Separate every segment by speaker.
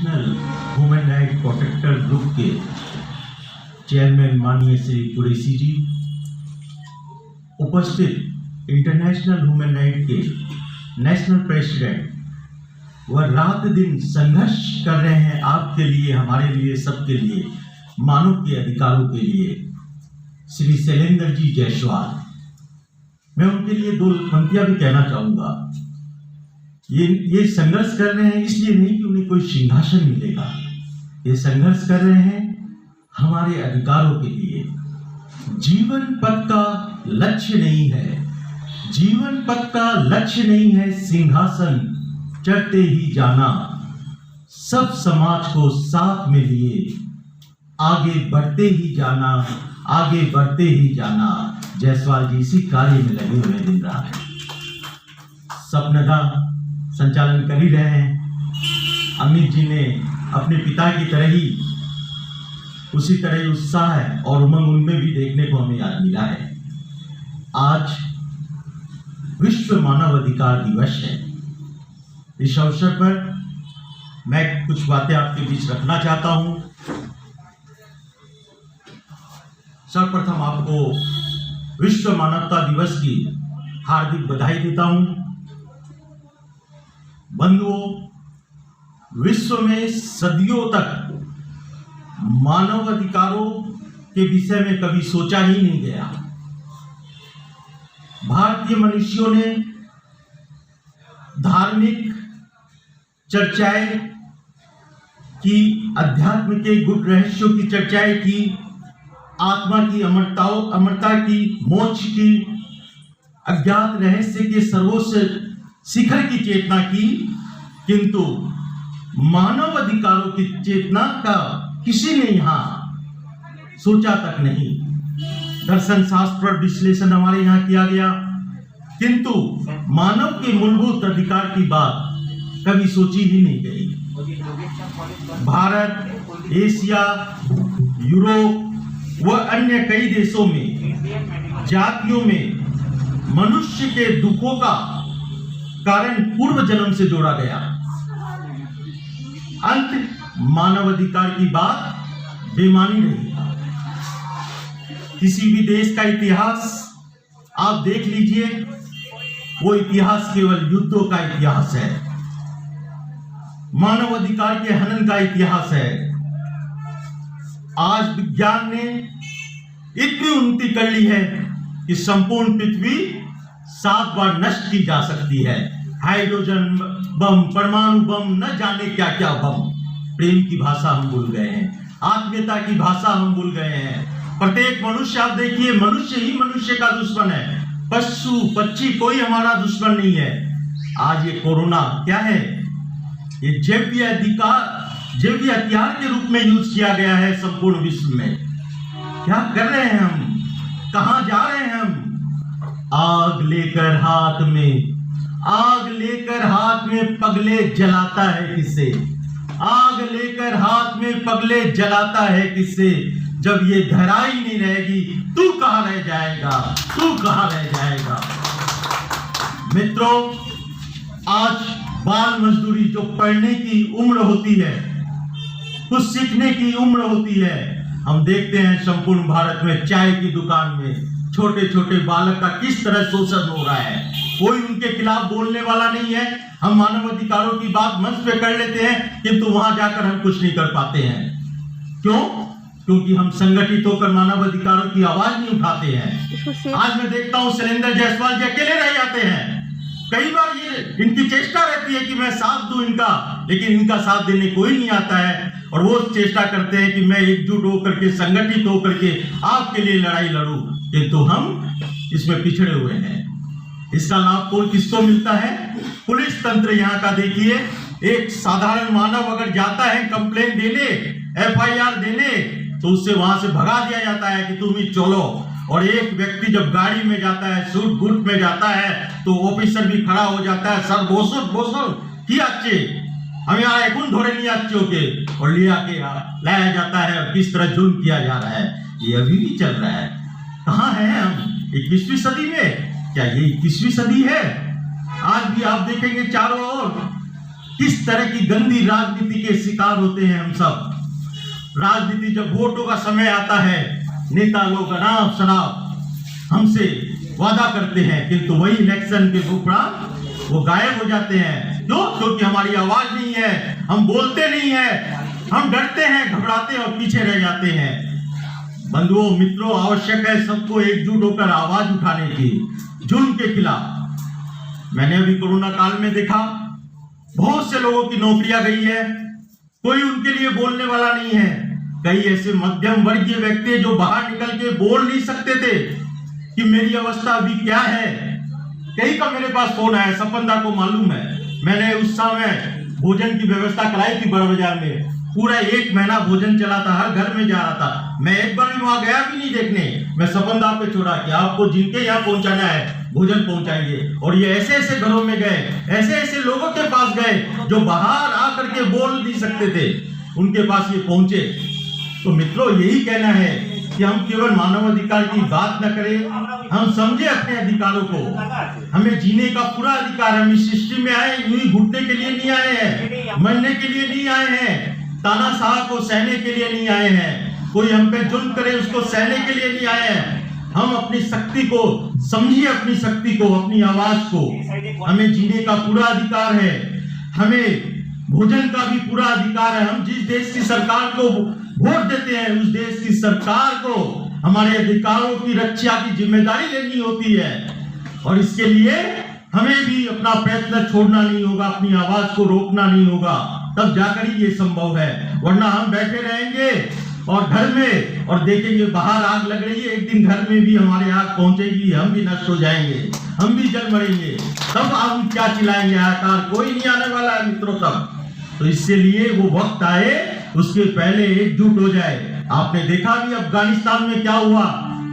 Speaker 1: International human right protector group के chairman माननीय श्री कुरैशी जी, उपस्थित इंटरनेशनल ह्यूमन राइट के नेशनल प्रेसिडेंट वह रात दिन संघर्ष कर रहे हैं आपके लिए, हमारे लिए, सबके लिए, मानव के अधिकारों के लिए, श्री शैलेंद्र जी जायसवाल। मैं उनके लिए दो पंक्तियां भी कहना चाहूंगा। ये संघर्ष कर रहे हैं इसलिए नहीं कि उन्हें कोई सिंहासन मिलेगा, ये संघर्ष कर रहे हैं हमारे अधिकारों के लिए। जीवन पथ का लक्ष्य नहीं है, जीवन पथ का लक्ष्य नहीं है सिंहासन चढ़ते ही जाना, सब समाज को साथ में लिए आगे बढ़ते ही जाना, आगे बढ़ते ही जाना। जायसवाल जी इसी कार्य में लगे हुए दिन रात, सपनदा संचालन कर ही रहे हैं। अमित जी ने अपने पिता की तरह ही उसी तरह ही उत्साह है और उमंग उनमें भी देखने को हमें आज मिला है। आज विश्व मानव अधिकार दिवस है। इस अवसर पर मैं कुछ बातें आपके बीच रखना चाहता हूं। सर्वप्रथम आपको विश्व मानवता दिवस की हार्दिक बधाई देता हूं। बंधुओं, विश्व में सदियों तक मानव अधिकारों के विषय में कभी सोचा ही नहीं गया। भारतीय मनुष्यों ने धार्मिक चर्चाएं की, अध्यात्म के गुप्त रहस्यों की चर्चाएं की, आत्मा की अमरता की, मोक्ष की, अज्ञात रहस्य के सर्वोच्च शिखर की चेतना की, किंतु मानव अधिकारों की चेतना का किसी ने यहां सोचा तक नहीं। दर्शन शास्त्र पर विश्लेषण हमारे यहां किया गया, किंतु मानव के मूलभूत अधिकार की बात कभी सोची ही नहीं गई। भारत, एशिया, यूरोप व अन्य कई देशों में, जातियों में मनुष्य के दुखों का कारण पूर्व जन्म से जोड़ा गया। अंत मानव अधिकार की बात बेमानी रही। किसी भी देश का इतिहास आप देख लीजिए, वो इतिहास केवल युद्धों का इतिहास है, मानव अधिकार के हनन का इतिहास है। आज विज्ञान ने इतनी उन्नति कर ली है कि संपूर्ण पृथ्वी 7 बार नष्ट की जा सकती है। हाइड्रोजन बम, परमाणु बम, न जाने क्या क्या बम। प्रेम की भाषा हम भूल गए हैं, आत्मीयता की भाषा हम भूल गए हैं। प्रत्येक मनुष्य, आप देखिए, मनुष्य ही मनुष्य का दुश्मन है, पशु पक्षी कोई हमारा दुश्मन नहीं है। आज ये कोरोना क्या है? ये जैवीय हथियार के रूप में यूज किया गया है संपूर्ण विश्व में। क्या कर रहे हैं हम? कहां जा रहे हैं हम? आग लेकर हाथ में पगले जलाता है किसे? आग लेकर हाथ में पगले जलाता है किसे? जब ये धराई नहीं रहेगी, तू कहां रह जाएगा, तू कहां रह जाएगा? मित्रों, आज बाल मजदूरी, जो पढ़ने की उम्र होती है, कुछ सीखने की उम्र होती है, हम देखते हैं संपूर्ण भारत में चाय की दुकान में छोटे छोटे बालक का किस तरह शोषण हो रहा है। कोई उनके खिलाफ बोलने वाला नहीं है। हम मानव अधिकारों की बात मंच पे कर लेते हैं, किंतु वहां जाकर हम कुछ नहीं कर पाते हैं। क्यों? क्योंकि हम संगठित होकर मानव अधिकारों की आवाज नहीं उठाते हैं। आज मैं देखता हूं शैलेंद्र जायसवाल जी अकेले रह जाते हैं। कई बार ये इनकी चेष्टा रहती है कि मैं साथ दूं इनका, लेकिन इनका साथ देने कोई नहीं आता है। और वो चेष्टा करते हैं कि मैं एकजुट होकर के, संगठित होकर के आपके लिए लड़ाई लड़ूं, किंतु हम इसमें पिछड़े हुए हैं। इसका लाभ कोई किसको मिलता है? पुलिस तंत्र यहाँ का देखिए, एक साधारण मानव अगर जाता है कंप्लेन देने, FIR देने, तो उससे वहां से भगा दिया जाता है कि तुम ही चलो। और एक व्यक्ति जब गाड़ी में जाता है, सूट बूट में जाता है, तो ऑफिसर भी खड़ा हो जाता है, सर बोसो की अच्छे, हम यहाँ एक धोरे नहीं अच्छे होके, और लिया के लाया जाता है और किस तरह जुल्म किया जा रहा है। ये अभी भी चल रहा है। कहाँ हैं हम? 21वीं सदी में? क्या ये 21वीं सदी है? आज भी आप देखेंगे चारों ओर किस तरह की गंदी राजनीति के शिकार होते हैं हम सब। राजनीति जब वोटों का समय आता है, नेता लोग अनाप शनाप हमसे वादा करते हैं, किंतु वही इलेक्शन के उपरांत वो गायब हो जाते हैं। क्यों? क्योंकि हमारी आवाज नहीं है, हम बोलते नहीं है, हम डरते हैं, घबराते हैं और पीछे रह जाते हैं। बंधुओं मित्रों, आवश्यक है सबको एकजुट होकर आवाज उठाने की जुल्म के खिलाफ। मैंने अभी कोरोना काल में देखा बहुत से लोगों की नौकरियां गई है, कोई उनके लिए बोलने वाला नहीं है। कई ऐसे मध्यम वर्गीय व्यक्ति जो बाहर निकल के बोल नहीं सकते थे कि मेरी अवस्था अभी क्या है। कई का मेरे पास फोन आया, सपनदा को मालूम है, मैंने उस समय भोजन की व्यवस्था कराई थी बड़ा बाजार में, पूरा 1 महीना भोजन चला था, हर घर में जा रहा था। मैं एक बार भी वहां गया भी नहीं देखने, मैं सपनदा पे छोड़ा कि आपको जिनके यहाँ पहुंचाना है भोजन पहुंचाइए। और ये ऐसे ऐसे घरों में गए, ऐसे ऐसे लोगों के पास गए जो बाहर आकर के बोल नहीं सकते थे, उनके पास ये पहुंचे। तो मित्रों यही कहना है कि हम केवल मानव अधिकार की बात न करें, हम समझे अपने अधिकारों को। हमें जीने का पूरा अधिकार, हम इस सृष्टि में आए यूं ही घुटने के लिए नहीं आए हैं, मरने के लिए नहीं आए हैं, तानाशाह को सहने के लिए नहीं आए हैं, कोई हम पे जुल्म करे उसको सहने के लिए नहीं आए हैं। हम अपनी शक्ति को समझिए, अपनी शक्ति को, अपनी आवाज को। हमें जीने का पूरा अधिकार है, हमें भोजन का भी पूरा अधिकार है। हम जिस देश की सरकार को वोट देते हैं उस देश की सरकार को हमारे अधिकारों की रक्षा की जिम्मेदारी लेनी होती है, और इसके लिए हमें भी अपना प्रयत्न छोड़ना नहीं होगा, अपनी आवाज को रोकना नहीं होगा, तब जाकर ही ये संभव है। वरना हम बैठे रहेंगे और घर में और देखेंगे बाहर आग लग रही है, एक दिन घर में भी हमारे आग पहुंचेगी, हम भी नष्ट हो जाएंगे, हम भी जल मरेंगे, तब हम क्या चिल्लाएंगे हाहाकार, कोई नहीं आने वाला है मित्रों तब। तो इसके लिए वो वक्त आए, उसके पहले एकजुट हो जाए। आपने देखा भी अफगानिस्तान में क्या हुआ,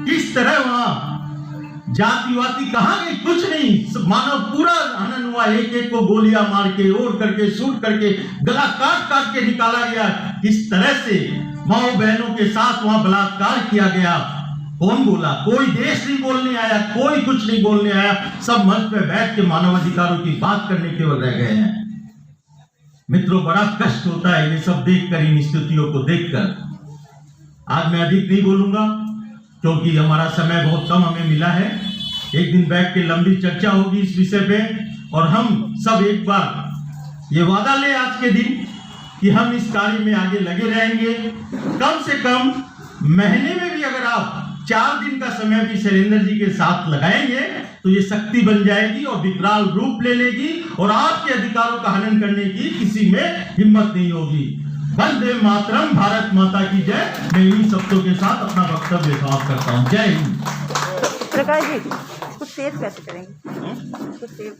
Speaker 1: किस तरह वहां जातिवादी कहां गई, कुछ नहीं, मानव पूरा हनन हुआ, एक एक को गोलियां मार के, ओढ़ करके, शूट करके, गला काट काट के निकाला गया। किस तरह से माओ बहनों के साथ वहां बलात्कार किया गया। कौन बोला? कोई देश नहीं बोलने आया, कोई कुछ नहीं बोलने आया, सब मंच पे बैठ के मानव अधिकारों की बात करने केवल रह गए हैं। मित्रों बड़ा कष्ट होता है ये सब देखकर, इन स्थितियों को देखकर। आज मैं अधिक नहीं बोलूंगा क्योंकि हमारा समय बहुत कम हमें मिला है। एक दिन बैठ के लंबी चर्चा होगी इस विषय पे, और हम सब एक बार ये वादा ले आज के दिन कि हम इस कार्य में आगे लगे रहेंगे। कम से कम महीने में भी अगर आप 4 दिन का समय भी शैलेंद्र जी के साथ लगाएंगे तो ये शक्ति बन जाएगी और विकराल रूप ले लेगी, और आपके अधिकारों का हनन करने की किसी में हिम्मत नहीं होगी। वंदे मातरम, भारत माता की जय। मैं इन्हीं शब्दों के साथ अपना वक्तव्य समाप्त करता हूँ। जय हिंद।
Speaker 2: प्रकाश जी कुछ सेव कैसे करेंगे? कुछ सेव